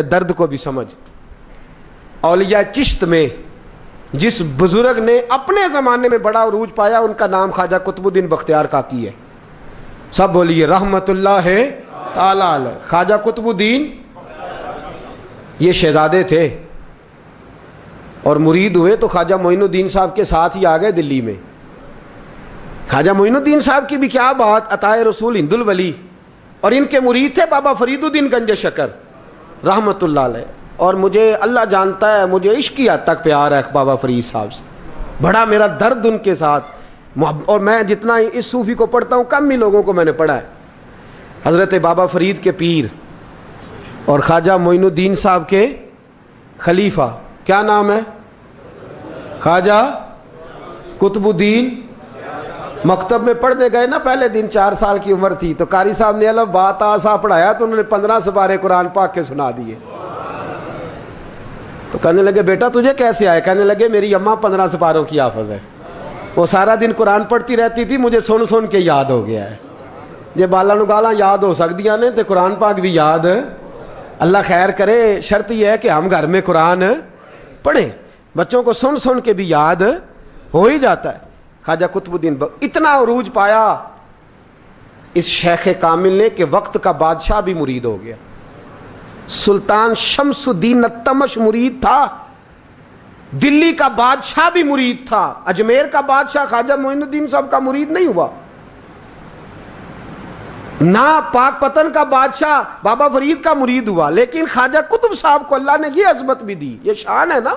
درد کو بھی سمجھ. اولیاء چشت میں جس بزرگ نے اپنے زمانے میں بڑا عروج پایا ان کا نام خواجہ قطب الدین بختیار کاکی ہے. سب بولیے رحمت اللہ تعالی علیہ. خواجہ قطب الدین یہ شہزادے تھے اور مرید ہوئے تو خواجہ معین الدین صاحب کے ساتھ ہی آ گئے دلی میں. خواجہ معین الدین صاحب کی بھی کیا بات, عطائے رسول ہند الولی, اور ان کے مرید تھے بابا فرید الدین گنج شکر رحمت اللہ علیہ. اور مجھے اللہ جانتا ہے مجھے عشق کی حد تک پیار ہے بابا فرید صاحب سے, بڑا میرا درد ان کے ساتھ. اور میں جتنا اس صوفی کو پڑھتا ہوں کم ہی لوگوں کو میں نے پڑھا ہے. حضرت بابا فرید کے پیر اور خواجہ معین الدین صاحب کے خلیفہ, کیا نام ہے, خواجہ قطب الدین. مکتب میں پڑھنے گئے نا پہلے دن, 4 سال کی عمر تھی, تو قاری صاحب نے الف با تا سا پڑھایا تو انہوں نے 15 سپارے قرآن پاک کے سنا دیے. تو کہنے لگے بیٹا تجھے کیسے آئے؟ کہنے لگے میری اماں 15 سپاروں کی حافظ ہے, وہ سارا دن قرآن پڑھتی رہتی تھی, مجھے سن سن کے یاد ہو گیا ہے. یہ بالا نگالاں یاد ہو سکدیاں نے تو قرآن پاک بھی یاد. اللہ خیر کرے, شرط یہ ہے کہ ہم گھر میں قرآن پڑھیں, بچوں کو سن سن کے بھی یاد ہو ہی جاتا ہے. خواجہ قطب الدین اتنا عروج پایا اس شیخ کامل نے کہ وقت کا بادشاہ بھی مرید ہو گیا. سلطان شمس الدین التمش مرید تھا, دلی کا بادشاہ بھی مرید تھا, اجمیر کا بادشاہ خواجہ معین الدین صاحب کا مرید نہیں ہوا, نہ پاک پتن کا بادشاہ بابا فرید کا مرید ہوا. لیکن خواجہ قطب صاحب کو اللہ نے یہ عظمت بھی دی, یہ شان ہے نا.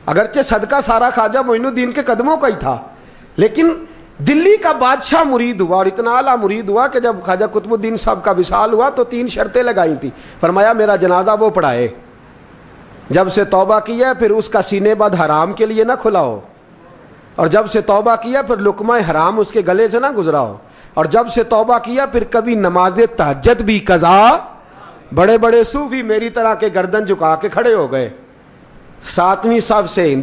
اگرچہ صدقہ سارا خواجہ معین الدین کے قدموں کا ہی تھا, لیکن دلی کا بادشاہ مرید ہوا, اور اتنا اعلیٰ مرید ہوا کہ جب خواجہ قطب الدین صاحب کا وصال ہوا تو 3 شرطیں لگائی تھی. فرمایا میرا جنازہ وہ پڑھائے, جب سے توبہ کیا پھر اس کا سینے بد حرام کے لیے نہ کھلا ہو, اور جب سے توبہ کیا پھر لقمہ حرام اس کے گلے سے نہ گزرا ہو, اور جب سے توبہ کیا پھر کبھی نماز تہجد بھی قضا. بڑے بڑے صوفی میری طرح کے گردن جھکا کے کھڑے ہو گئے. 7ویں صف سے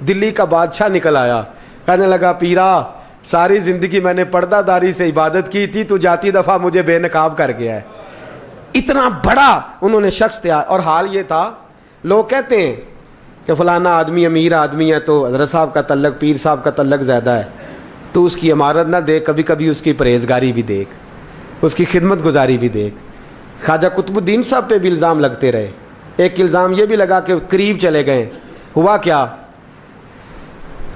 دلی کا بادشاہ نکل آیا, کہنے لگا پیرا ساری زندگی میں نے پردہ داری سے عبادت کی تھی, تو جاتی دفعہ مجھے بے نقاب کر گیا ہے. اتنا بڑا انہوں نے شخص تیار. اور حال یہ تھا, لوگ کہتے ہیں کہ فلانا آدمی امیر آدمی ہے تو حضرت صاحب کا تعلق پیر صاحب کا تعلق زیادہ ہے, تو اس کی عمارت نہ دیکھ, کبھی کبھی اس کی پرہیزگاری بھی دیکھ, اس کی خدمت گزاری بھی دیکھ. خواجہ قطب الدین صاحب پہ بھی الزام لگتے رہے. ایک الزام یہ بھی لگا کہ قریب چلے گئے. ہوا کیا,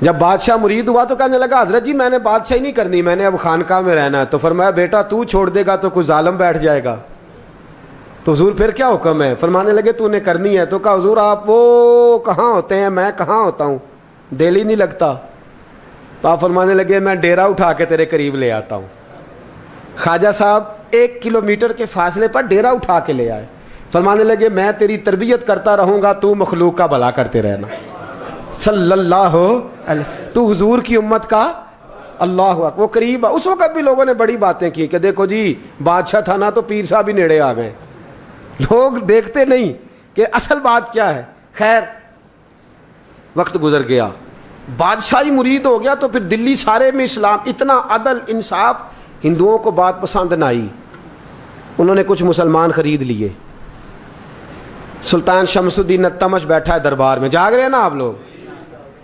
جب بادشاہ مرید ہوا تو کہنے لگا حضرت جی میں نے بادشاہی نہیں کرنی, میں نے اب خانقاہ میں رہنا ہے. تو فرمایا بیٹا تو چھوڑ دے گا تو کوئی ظالم بیٹھ جائے گا. تو حضور پھر کیا حکم ہے؟ فرمانے لگے تو نے کرنی ہے. تو کہا حضور آپ وہ کہاں ہوتے ہیں, میں کہاں ہوتا ہوں, دل ہی نہیں لگتا. تو آپ فرمانے لگے میں ڈیرا اٹھا کے تیرے قریب لے آتا ہوں. خواجہ صاحب 1 کلومیٹر کے فاصلے پر ڈیرا اٹھا کے لے آئے. فرمانے لگے میں تیری تربیت کرتا رہوں گا, تو مخلوق کا بھلا کرتے رہنا. صلی اللہ علیہ, تو حضور کی امت کا اللہ اکبر. وہ قریب, اس وقت بھی لوگوں نے بڑی باتیں کی کہ دیکھو جی بادشاہ تھا نا تو پیر صاحب ہی نیڑے آ گئے. لوگ دیکھتے نہیں کہ اصل بات کیا ہے. خیر وقت گزر گیا, بادشاہی مرید ہو گیا, تو پھر دلی سارے میں اسلام, اتنا عدل انصاف. ہندوؤں کو بات پسند نہ آئی, انہوں نے کچھ مسلمان خرید لیے. سلطان شمس الدین التمش بیٹھا ہے دربار میں, جاگ رہے ہیں نا آپ لوگ,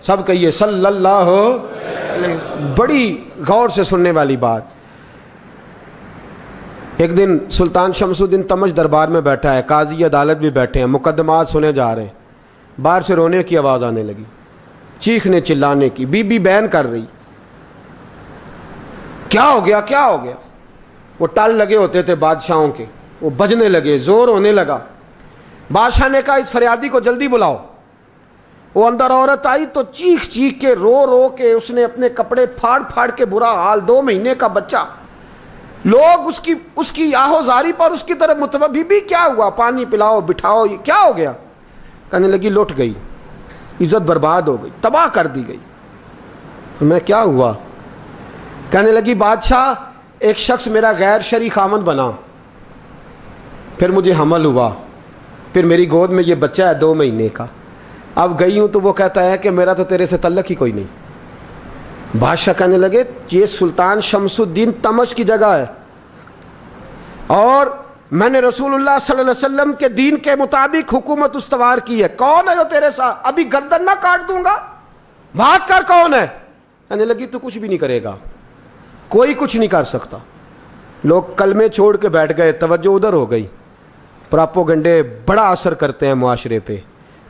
سب کہیے صلی اللہ علیہ. بڑی غور سے سننے والی بات. ایک دن سلطان شمس الدین تمش دربار میں بیٹھا ہے, قاضی عدالت بھی بیٹھے ہیں, مقدمات سنے جا رہے ہیں. باہر سے رونے کی آواز آنے لگی, چیخنے چلانے کی. بی بی بیان کر رہی, کیا ہو گیا کیا ہو گیا. وہ ٹال لگے ہوتے تھے بادشاہوں کے, وہ بجنے لگے, زور ہونے لگا. بادشاہ نے کہا اس فریادی کو جلدی بلاؤ. وہ اندر عورت آئی تو چیخ چیخ کے رو رو کے اس نے اپنے کپڑے پھاڑ پھاڑ کے, برا حال, 2 مہینے کا بچہ. لوگ اس کی آہو زاری پر اس کی طرف متوجہ. بی بی کیا ہوا, پانی پلاؤ بٹھاؤ, کیا ہو گیا. کہنے لگی لٹ گئی, عزت برباد ہو گئی, تباہ کر دی گئی. میں کیا ہوا؟ کہنے لگی بادشاہ ایک شخص میرا غیر شرعی خامند بنا, پھر مجھے حمل ہوا, پھر میری گود میں یہ بچہ ہے 2 مہینے کا. اب گئی ہوں تو وہ کہتا ہے کہ میرا تو تیرے سے تعلق ہی کوئی نہیں. بادشاہ کہنے لگے یہ سلطان شمس الدین تمش کی جگہ ہے, اور میں نے رسول اللہ صلی اللہ علیہ وسلم کے دین کے مطابق حکومت استوار کی ہے. کون ہے جو تیرے ساتھ؟ ابھی گردن نہ کاٹ دوں گا, بات کر کون ہے. کہنے لگی تو کچھ بھی نہیں کرے گا, کوئی کچھ نہیں کر سکتا. لوگ کلمے چھوڑ کے بیٹھ گئے, توجہ ادھر ہو گئی. پراپوگنڈے بڑا اثر کرتے ہیں معاشرے پہ.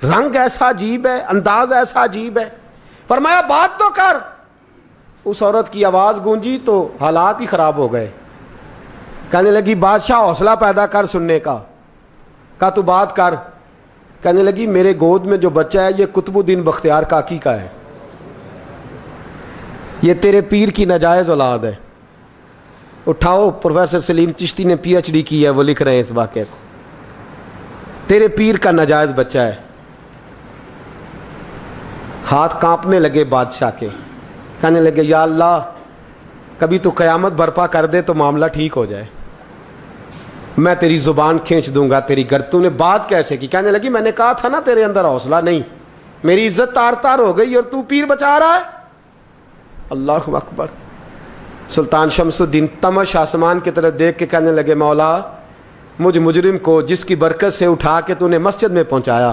رنگ ایسا عجیب ہے, انداز ایسا عجیب ہے. فرمایا بات تو کر. اس عورت کی آواز گونجی تو حالات ہی خراب ہو گئے. کہنے لگی بادشاہ حوصلہ پیدا کر سننے کا. کہا تو بات کر. کہنے لگی میرے گود میں جو بچہ ہے یہ قطب الدین بختیار کاکی کا ہے, یہ تیرے پیر کی ناجائز اولاد ہے. اٹھاؤ, پروفیسر سلیم چشتی نے پی ایچ ڈی کی ہے, وہ لکھ رہے ہیں اس واقعے کو. تیرے پیر کا ناجائز بچہ ہے. ہاتھ کانپنے لگے بادشاہ کے. کہنے لگے یا اللہ کبھی تو قیامت برپا کر دے تو معاملہ ٹھیک ہو جائے, میں تیری زبان کھینچ دوں گا تیری گر. تو نے بات کیسے کی؟ کہنے لگی میں نے کہا تھا نا تیرے اندر حوصلہ نہیں, میری عزت تار تار ہو گئی اور تو پیر بچا رہا ہے. اللہ اکبر. سلطان شمس الدین تمش آسمان کی طرف دیکھ کے کہنے لگے مولا مجھ مجرم کو جس کی برکت سے اٹھا کے تو نے مسجد میں پہنچایا,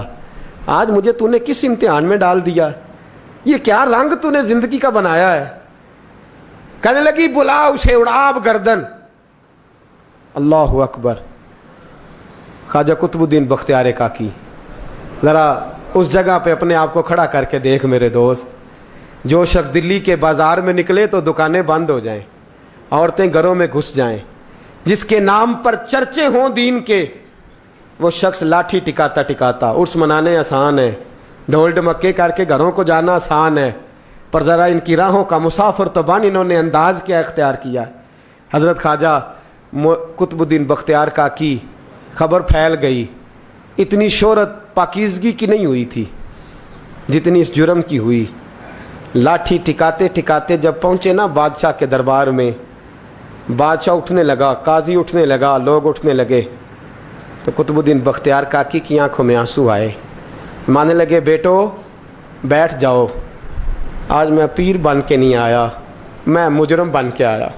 آج مجھے تو نے کس امتحان میں ڈال دیا؟ یہ کیا رنگ تو نے زندگی کا بنایا ہے. کہنے لگی بلا اسے, اڑاب گردن. اللہ اکبر. خواجہ قطب الدین بختیار کاکی, ذرا اس جگہ پہ اپنے آپ کو کھڑا کر کے دیکھ میرے دوست. جو شخص دلی کے بازار میں نکلے تو دکانیں بند ہو جائیں, عورتیں گھروں میں گھس جائیں, جس کے نام پر چرچے ہوں دین کے, وہ شخص لاٹھی ٹکاتا ٹکاتا. عرس منانے آسان ہے, ڈھول ڈمکے کر کے گھروں کو جانا آسان ہے, پر ذرا ان کی راہوں کا مسافر تو بن انہوں نے انداز کیا اختیار کیا. حضرت خواجہ قطب الدین بختیار کاکی, خبر پھیل گئی. اتنی شہرت پاکیزگی کی نہیں ہوئی تھی جتنی اس جرم کی ہوئی. لاٹھی ٹکاتے ٹکاتے جب پہنچے نا بادشاہ کے دربار میں, بادشاہ اٹھنے لگا, قاضی اٹھنے لگا, لوگ اٹھنے لگے, تو قطب الدین بختیار کاکی کی آنکھوں میں آنسو آئے. مانے لگے بیٹو بیٹھ جاؤ, آج میں پیر بن کے نہیں آیا, میں مجرم بن کے آیا.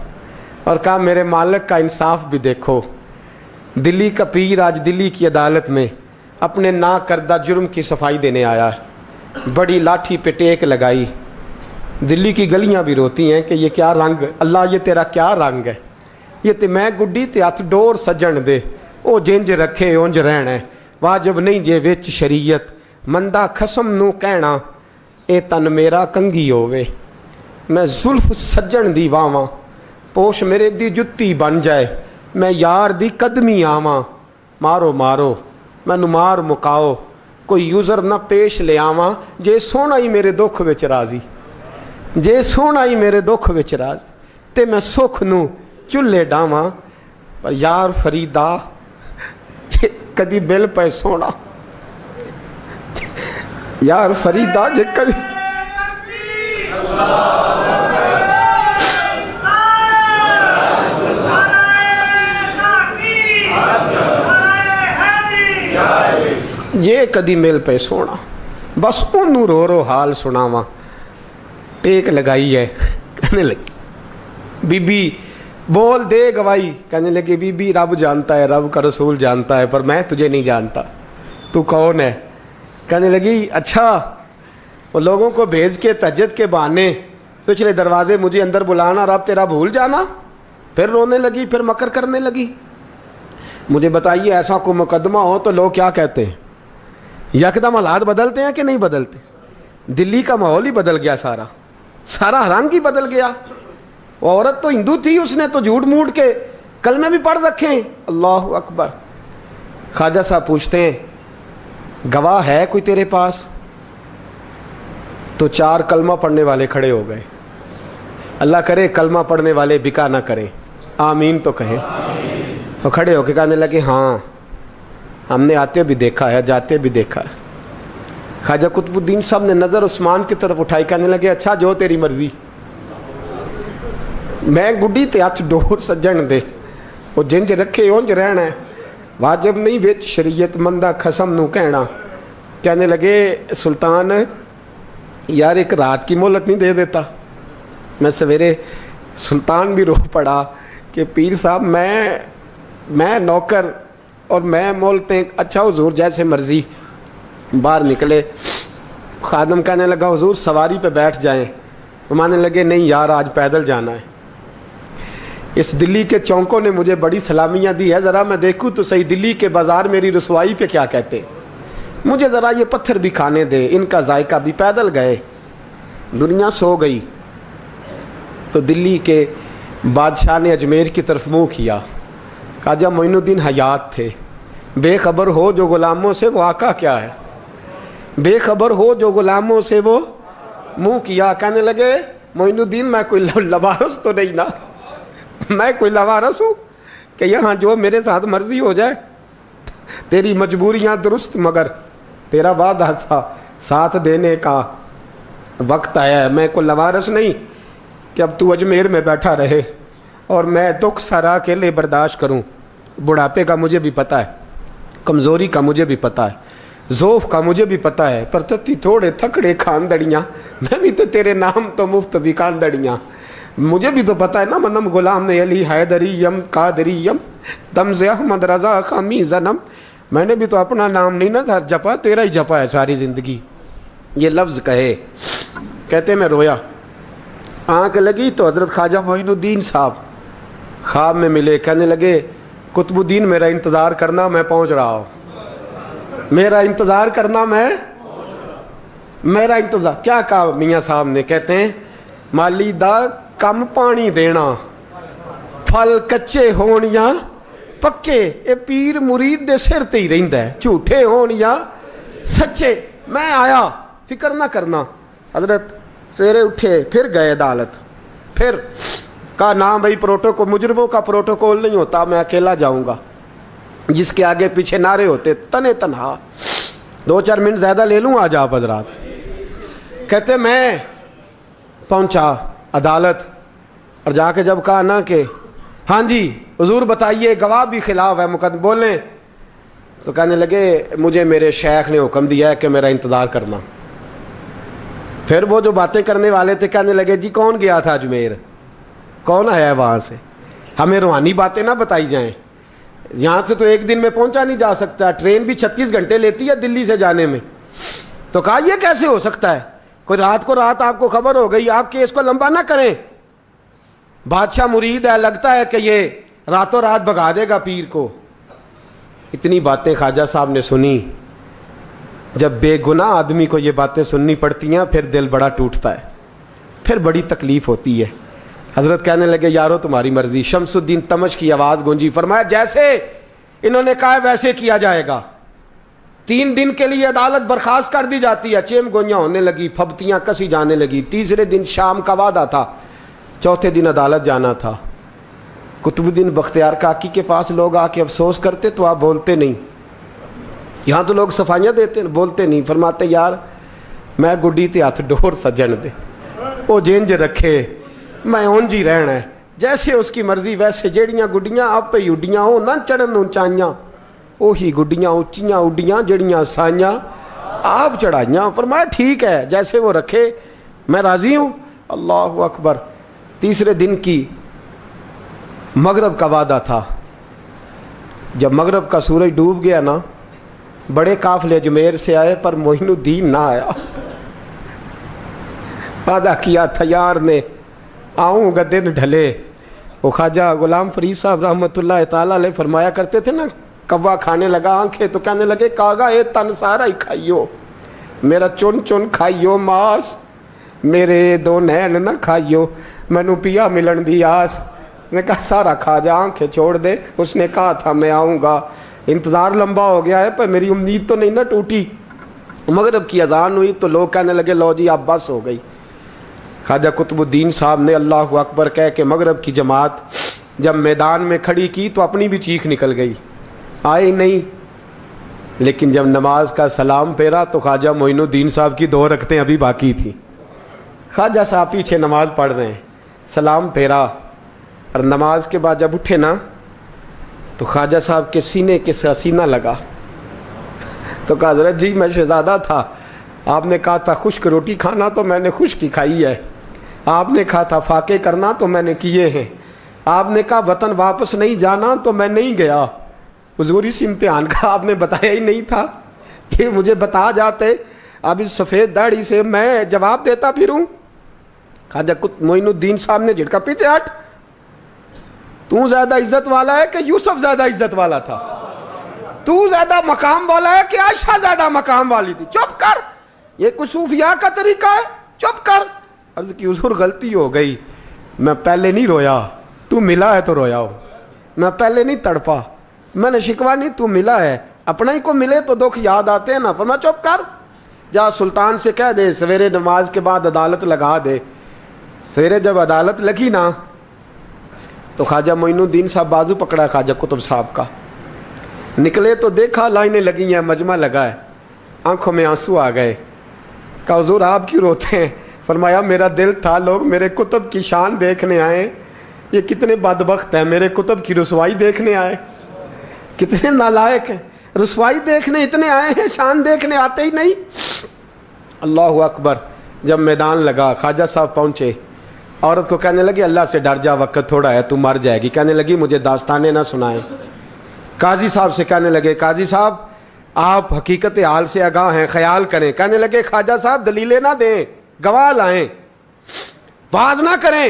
اور کہا میرے مالک کا انصاف بھی دیکھو, دلی کا پیر آج دلی کی عدالت میں اپنے نا کردہ جرم کی صفائی دینے آیا ہے. بڑی لاٹھی پہ ٹیک لگائی. دلی کی گلیاں بھی روتی ہیں کہ یہ کیا رنگ, اللہ یہ تیرا کیا رنگ ہے. یہ تے میں گڈی تے ہاتھ ڈور سجن دے, او جنج رکھے اونج رہنا ہے, واجب نہیں جے وچ شریعت, مندہ خسم نو کہنا اے تن میرا کنگھی ہووے. میں زلف سجن دی واواں, پوش میرے دی جتی بن جائے, میں یار دی قدمی آواں. مارو مارو مینوں مار مکاؤ, کوئی یوزر نہ پیش لے آواں, جے سونا ہی میرے دکھ وچ راضی, جے سونا ہی میرے دکھ وچ راضی, تے میں سکھ نو چلے ڈاواں. پر یار فریدا جے کدی بل پے سونا, یار فریدا جے کدی یہ کدی مل پہ سونا, بس انہوں رو رو حال سناواں. ٹیک لگائی ہے. کہنے لگی بی بی بول دے گواہی. کہنے لگی بی بی رب جانتا ہے, رب کا رسول جانتا ہے, پر میں تجھے نہیں جانتا, تو کون ہے. کہنے لگی اچھا وہ لوگوں کو بھیج کے تہجد کے بہانے پچھلے دروازے مجھے اندر بلانا, رب تیرا بھول جانا. پھر رونے لگی, پھر مکر کرنے لگی. مجھے بتائیے ایسا کوئی مقدمہ ہو تو لوگ کیا کہتے ہیں؟ یکدم حالات بدلتے ہیں کہ نہیں بدلتے؟ دلی کا ماحول ہی بدل گیا, سارا رنگ ہی بدل گیا. وہ عورت تو ہندو تھی, اس نے تو جھوٹ موٹ کے کلمے بھی پڑھ رکھے ہیں. اللہ اکبر. خواجہ صاحب پوچھتے ہیں گواہ ہے کوئی تیرے پاس؟ تو 4 کلمہ پڑھنے والے کھڑے ہو گئے. اللہ کرے کلمہ پڑھنے والے بکا نہ کریں, آمین تو کہیں. وہ کھڑے ہو کے کہنے لگے ہاں ہم نے آتے بھی دیکھا ہے, جاتے بھی دیکھا ہے. خواجہ قطب الدین صاحب نے نظر عثمان کی طرف اٹھائی, کہنے لگے اچھا جو تیری مرضی, میں گڈی تے ہاتھ ڈور سجن دے, وہ جنج رکھے اونج رہنا ہے, واجب نہیں وچ شریعت, مندہ خسم نو کہنا. کہنے لگے سلطان یار ایک رات کی مہلت نہیں دے دیتا. میں سویرے سلطان بھی رو پڑا کہ پیر صاحب میں میں نوکر اور میں بولتے ہیں اچھا حضور جیسے مرضی. باہر نکلے, خادم کہنے لگا حضور سواری پہ بیٹھ جائیں. مانے لگے نہیں یار آج پیدل جانا ہے. اس دلی کے چونکوں نے مجھے بڑی سلامیاں دی ہے, ذرا میں دیکھوں تو صحیح دلی کے بازار میری رسوائی پہ کیا کہتے ہیں. مجھے ذرا یہ پتھر بھی کھانے دے, ان کا ذائقہ بھی. پیدل گئے, دنیا سو گئی تو دلی کے بادشاہ نے اجمیر کی طرف منہ کیا. خواجہ معین الدین حیات تھے. بے خبر ہو جو غلاموں سے وہ آقا کیا ہے, بے خبر ہو جو غلاموں سے وہ منہ کیا. کہنے لگے معین الدین میں کوئی لوارس تو نہیں نا, میں کوئی لوارس ہوں کہ یہاں جو میرے ساتھ مرضی ہو جائے. تیری مجبوریاں درست مگر تیرا وعدہ تھا ساتھ دینے کا وقت آیا ہے. میں کوئی لوارس نہیں کہ اب تو اجمیر میں بیٹھا رہے اور میں دکھ سارا اکیلے برداشت کروں. بڑھاپے کا مجھے بھی پتہ ہے, کمزوری کا مجھے بھی پتہ ہے, ذوف کا مجھے بھی پتہ ہے, پر تتی تھوڑے تھکڑے خاندڑیاں, میں بھی تو تیرے نام تو مفت بھی خاندڑیاں. مجھے بھی تو پتہ ہے نا منم غلام نے علی حیدریم قادریم تمز احمد رضا خامی زنم. میں نے بھی تو اپنا نام نہیں نا جپا, تیرا ہی جپا ہے ساری زندگی. یہ لفظ کہے, کہتے میں رویا. آنکھ لگی تو حضرت خواجہ معین الدین صاحب خواب میں ملے. کہنے لگے قطب الدین میرا انتظار کرنا, میں پہنچ رہا ہوں. میرا انتظار کرنا, میرا انتظار. کیا کہا میاں صاحب نے؟ کہتے ہیں مالی دا کم پانی دینا, پھل کچے ہون یا پکے, اے پیر مرید دے سر تے ہی رہندا ہے, جھوٹے ہون یا سچے. میں آیا, فکر نہ کرنا. حضرت سویرے اٹھے, پھر گئے عدالت. پھر کہا نام بھائی پروٹوکول, مجرموں کا پروٹوکول نہیں ہوتا, میں اکیلا جاؤں گا. جس کے آگے پیچھے نعرے ہوتے تنے تنہا. 2-4 منٹ زیادہ لے لوں آج آپ حضرات. کہتے میں پہنچا عدالت اور جا کے جب کہا نا کہ ہاں جی حضور بتائیے, گواہ بھی خلاف ہے, مقدمہ بولیں. تو کہنے لگے مجھے میرے شیخ نے حکم دیا ہے کہ میرا انتظار کرنا. پھر وہ جو باتیں کرنے والے تھے کہنے لگے جی کون گیا تھا اجمیر, کون آیا ہے وہاں سے, ہمیں روحانی باتیں نہ بتائی جائیں. یہاں سے تو ایک دن میں پہنچا نہیں جا سکتا, ٹرین بھی 36 گھنٹے لیتی ہے دلی سے جانے میں. تو کہا یہ کیسے ہو سکتا ہے, کوئی رات کو رات آپ کو خبر ہو گئی, آپ کیس کو لمبا نہ کریں. بادشاہ مرید ہے, لگتا ہے کہ یہ راتوں رات بھگا دے گا پیر کو. اتنی باتیں خواجہ صاحب نے سنی. جب بے گناہ آدمی کو یہ باتیں سننی پڑتی ہیں پھر دل بڑا ٹوٹتا ہے, پھر بڑی تکلیف ہوتی ہے. حضرت کہنے لگے یارو تمہاری مرضی. شمس الدین تمش کی آواز گونجی. فرمایا جیسے انہوں نے کہا ویسے کیا جائے گا. 3 دن کے لیے عدالت برخاست کر دی جاتی ہے. چیم گوئیاں ہونے لگی, پھبتیاں کسی جانے لگی. تیسرے دن شام کا وعدہ تھا, چوتھے دن عدالت جانا تھا. قطب الدین بختیار کاکی کے پاس لوگ آ کے افسوس کرتے تو آپ بولتے نہیں. یہاں تو لوگ صفائیاں دیتے ہیں, بولتے نہیں. فرماتے یار میں گڈی تے ہاتھ ڈور سجن دے, وہ جینج رکھے, میں اونج ہی رہنا ہے, جیسے اس کی مرضی ویسے. جیڑیاں گڈیاں آپ پہ اڈیاں ہو نہ چڑھن اونچائیاں, وہی گڈیاں اونچیاں اڈیاں جڑیاں سائیاں آپ چڑھائیاں. فرمایا ٹھیک ہے جیسے وہ رکھے, میں راضی ہوں. اللہ اکبر. تیسرے دن کی مغرب کا وعدہ تھا. جب مغرب کا سورج ڈوب گیا نا, بڑے قافلے اجمیر سے آئے پر معین الدین نہ آیا. وعدہ کیا تھا یار نے, آؤں گا دن ڈھلے. وہ خواجہ غلام فرید صاحب رحمۃ اللہ تعالیٰ علیہ فرمایا کرتے تھے نا, کوا کھانے لگا آنکھیں تو کہنے لگے کاغا اے تن سارا ہی کھائیو, میرا چن چن کھائیو ماس, میرے 2 نین نہ کھائیو, مینو پیا ملن دی آس. نے کہا سارا کھا جا, آنکھیں چھوڑ دے. اس نے کہا تھا میں آؤں گا, انتظار لمبا ہو گیا ہے پر میری امید تو نہیں نہ ٹوٹی. مغرب کی اذان ہوئی تو لوگ کہنے لگے لو جی اب بس ہو گئی. خواجہ قطب الدین صاحب نے اللہ اکبر کہہ کے مغرب کی جماعت جب میدان میں کھڑی کی تو اپنی بھی چیخ نکل گئی, آئی نہیں. لیکن جب نماز کا سلام پھیرا تو خواجہ معین الدین صاحب کی 2 رکعتیں ابھی باقی تھیں. خواجہ صاحب پیچھے نماز پڑھ رہے ہیں, سلام پھیرا اور نماز کے بعد جب اٹھے نا تو خواجہ صاحب کے سینے کے سینہ لگا. تو کہا حضرت جی میں شہزادہ تھا, آپ نے کہا تھا خشک روٹی کھانا تو میں نے خشک کی کھائی ہے, آپ نے کہا تھا فاقے کرنا تو میں نے کیے ہیں, آپ نے کہا وطن واپس نہیں جانا تو میں نہیں گیا. حضور اس امتحان کا آپ نے بتایا ہی نہیں تھا. یہ مجھے بتا جاتے اب اس سفید داڑھی سے میں جواب دیتا پھروں. خواجہ معین الدین صاحب نے جھٹکا, پیچھے ہٹ, تو زیادہ عزت والا ہے کہ یوسف زیادہ عزت والا تھا؟ تو زیادہ مقام والا ہے کہ عائشہ زیادہ مقام والی تھی؟ چپ کر, یہ کچھ صوفیاء کا طریقہ ہے, چپ کر. عرض کی حضور غلطی ہو گئی, میں پہلے نہیں رویا, تو ملا ہے تو رویا ہو. میں پہلے نہیں تڑپا, میں نے شکوا نہیں, تو ملا ہے. اپنا ہی کو ملے تو دکھ یاد آتے ہیں نا. فرمایا چپ کر, جا سلطان سے کہہ دے سویرے نماز کے بعد عدالت لگا دے. سویرے جب عدالت لگی نا تو خواجہ معین الدین صاحب بازو پکڑا خواجہ قطب صاحب کا, نکلے تو دیکھا لائنیں لگی ہیں, مجمع لگا ہے, آنکھوں میں آنسو آ گئے. کہا حضور آپ کیوں روتے ہیں؟ فرمایا میرا دل تھا لوگ میرے کتب کی شان دیکھنے آئے, یہ کتنے بدبخت ہیں, میرے کتب کی رسوائی دیکھنے آئے. کتنے نالائق ہیں, رسوائی دیکھنے اتنے آئے ہیں, شان دیکھنے آتے ہی نہیں. اللہ اکبر. جب میدان لگا خواجہ صاحب پہنچے, عورت کو کہنے لگی اللہ سے ڈر جا, وقت تھوڑا ہے, تو مر جائے گی. کہنے لگی مجھے داستانیں نہ سنائیں. قاضی صاحب سے کہنے لگے قاضی صاحب آپ حقیقت حال سے آگاہ ہیں, خیال کریں. کہنے لگے خواجہ صاحب دلیلیں نہ دیں, گواہ لائیں, واز نہ کریں.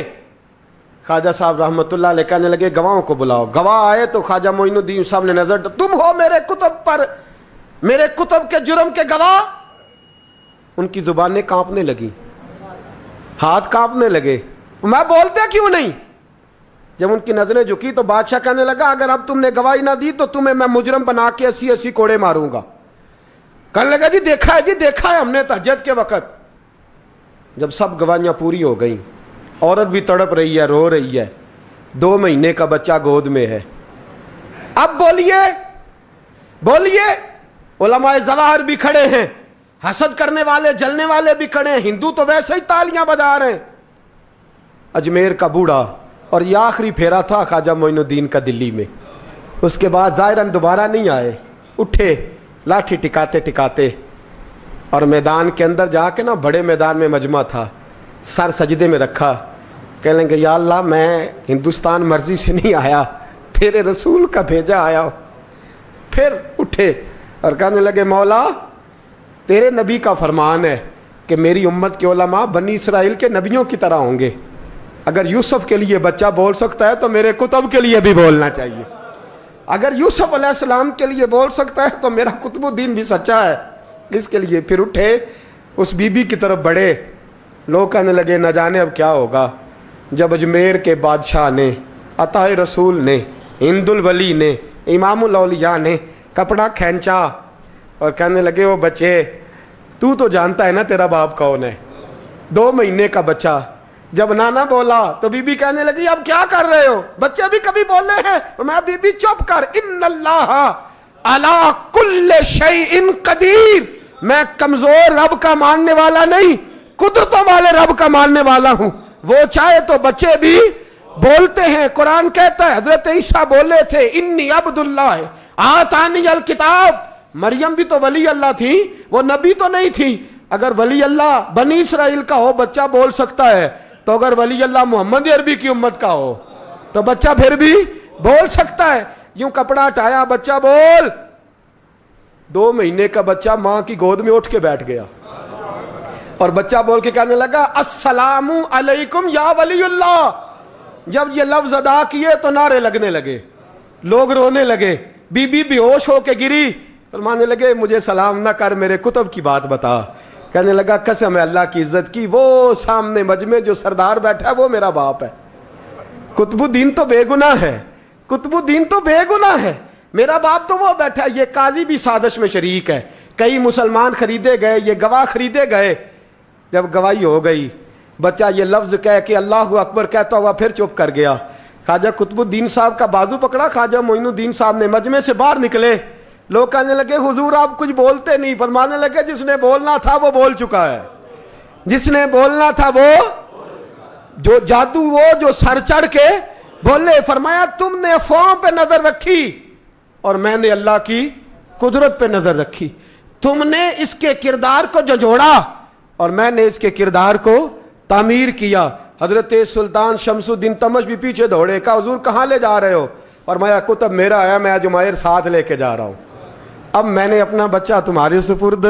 خواجہ صاحب رحمۃ اللہ علیہ کہنے لگے گواہوں کو بلاؤ. گواہ آئے تو خواجہ معین الدین صاحب نے نظر, تم ہو میرے کتب پر, میرے کتب کے جرم کے گواہ. ان کی زبانیں کانپنے لگی, ہاتھ کانپنے لگے. میں بولتے کیوں نہیں؟ جب ان کی نظریں جھکی تو بادشاہ کہنے لگا اگر اب تم نے گواہی نہ دی تو تمہیں میں مجرم بنا کے 80 کوڑے ماروں گا. کہنے لگا جی دیکھا ہے, جی دیکھا ہے ہم نے تہجد کے وقت. جب سب گواہیاں پوری ہو گئیں, عورت بھی تڑپ رہی ہے, رو رہی ہے, 2 مہینے کا بچہ گود میں ہے. اب بولیے بولیے. علماء ظواہر بھی کھڑے ہیں, حسد کرنے والے جلنے والے بھی کھڑے ہیں, ہندو تو ویسے ہی تالیاں بجا رہے ہیں. اجمیر کا بوڑھا, اور یہ آخری پھیرا تھا خواجہ معین الدین کا دلی میں. اس کے بعد ظاہراً دوبارہ نہیں آئے. اٹھے لاٹھی ٹکاتے ٹکاتے اور میدان کے اندر جا کے نا, بڑے میدان میں مجمع تھا, سر سجدے میں رکھا. کہنے لگے یا اللہ میں ہندوستان مرضی سے نہیں آیا, تیرے رسول کا بھیجا آیا ہوں. پھر اٹھے اور کہنے لگے مولا تیرے نبی کا فرمان ہے کہ میری امت کے علماء بنی اسرائیل کے نبیوں کی طرح ہوں گے. اگر یوسف کے لیے بچہ بول سکتا ہے تو میرے کتب کے لیے بھی بولنا چاہیے. اگر یوسف علیہ السلام کے لیے بول سکتا ہے تو میرا قطب الدین بھی سچا ہے. اس کے لیے پھر اٹھے, اس بی بی کی طرف بڑھے. لوگ کہنے لگے نہ جانے اب کیا ہوگا. جب اجمیر کے بادشاہ نے, عطا رسول نے, ہند الولی نے, امام الاولیاء نے کپڑا کھینچا اور کہنے لگے وہ بچے تو جانتا ہے نا تیرا باپ کون ہے, 2 مہینے کا بچہ. جب نانا بولا تو بی بی کہنے لگی اب کیا کر رہے ہو, بچے بھی کبھی بولے ہیں؟ میں بی بی چپ کر, ان اللہ علی کل شیء قدیر, میں کمزور رب کا ماننے والا نہیں, قدرتوں والے رب کا ماننے والا ہوں. وہ چاہے تو بچے بھی بولتے ہیں. قرآن کہتا ہے حضرت عیسیٰ بولے تھے انی عبداللہ آتانی الکتاب. مریم بھی تو ولی اللہ تھی, وہ نبی تو نہیں تھی. اگر ولی اللہ بنی اسرائیل کا ہو بچہ بول سکتا ہے, تو اگر ولی اللہ محمد عربی کی امت کا ہو تو بچہ پھر بھی بول سکتا ہے. یوں کپڑا ہٹایا, بچہ بول. 2 مہینے کا بچہ ماں کی گود میں اٹھ کے بیٹھ گیا اور بچہ بول کے کہنے لگا السلام علیکم یا ولی اللہ. جب یہ لفظ ادا کیے تو نعرے لگنے لگے, لوگ رونے لگے. بی بی بے ہوش ہو کے گری, فرمانے لگے مجھے سلام نہ کر, میرے کتب کی بات بتا. کہنے لگا قسم ہے اللہ کی عزت کی, وہ سامنے مجمع جو سردار بیٹھا ہے وہ میرا باپ ہے. قطب الدین تو بے گناہ ہے, قطب الدین تو بے گناہ ہے, میرا باپ تو وہ بیٹھا ہے. یہ قاضی بھی سازش میں شریک ہے, کئی مسلمان خریدے گئے, یہ گواہ خریدے گئے. جب گواہی ہو گئی, بچہ یہ لفظ کہہ کے اللہ اکبر کہتا ہوا پھر چپ کر گیا. خواجہ قطب الدین صاحب کا بازو پکڑا, خواجہ معین الدین صاحب نے مجمع سے باہر نکلے. لوگ کہنے لگے حضور آپ کچھ بولتے نہیں. فرمانے لگے جس نے بولنا تھا وہ بول چکا ہے, جس نے بولنا تھا وہ جو جادو, وہ جو سر چڑھ کے بولے. فرمایا تم نے افواہوں پہ نظر رکھی اور میں نے اللہ کی قدرت پہ نظر رکھی. تم نے اس کے کردار کو جھنجھوڑا اور میں نے اس کے کردار کو تعمیر کیا. حضرت سلطان شمس الدین تمش بھی پیچھے دوڑے، کہا حضور کہاں لے جا رہے ہو؟ فرمایا کتب میرا ہے، میں جمائر ساتھ لے کے جا رہا ہوں، اب میں نے اپنا بچہ تمہارے سپرد،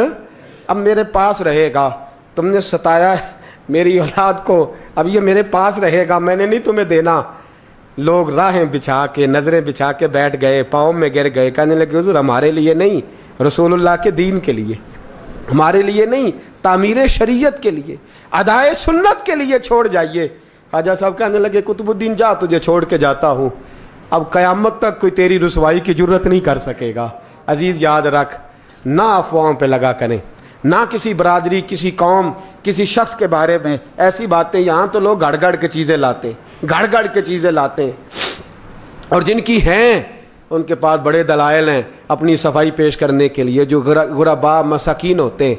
اب میرے پاس رہے گا، تم نے ستایا میری اولاد کو، اب یہ میرے پاس رہے گا، میں نے نہیں تمہیں دینا۔ لوگ راہیں بچھا کے، نظریں بچھا کے بیٹھ گئے، پاؤں میں گر گئے، کہنے لگے حضور ہمارے لیے نہیں، رسول اللہ کے دین کے لیے، ہمارے لیے نہیں، تعمیر شریعت کے لیے، ادائے سنت کے لیے چھوڑ جائیے۔ خواجہ صاحب کہنے لگے قطب الدین جا، تجھے چھوڑ کے جاتا ہوں، اب قیامت تک کوئی تیری رسوائی کی جرت نہیں کر سکے گا۔ عزیز یاد رکھ، نہ افواہوں پہ لگا کریں، نہ کسی برادری، کسی قوم، کسی شخص کے بارے میں ایسی باتیں، یہاں تو لوگ گھڑ گھڑ کے چیزیں لاتے ہیں، گھڑ گھڑ کے چیزیں لاتے ہیں، اور جن کی ہیں ان کے پاس بڑے دلائل ہیں اپنی صفائی پیش کرنے کے لیے، جو غربا مساکین ہوتے ہیں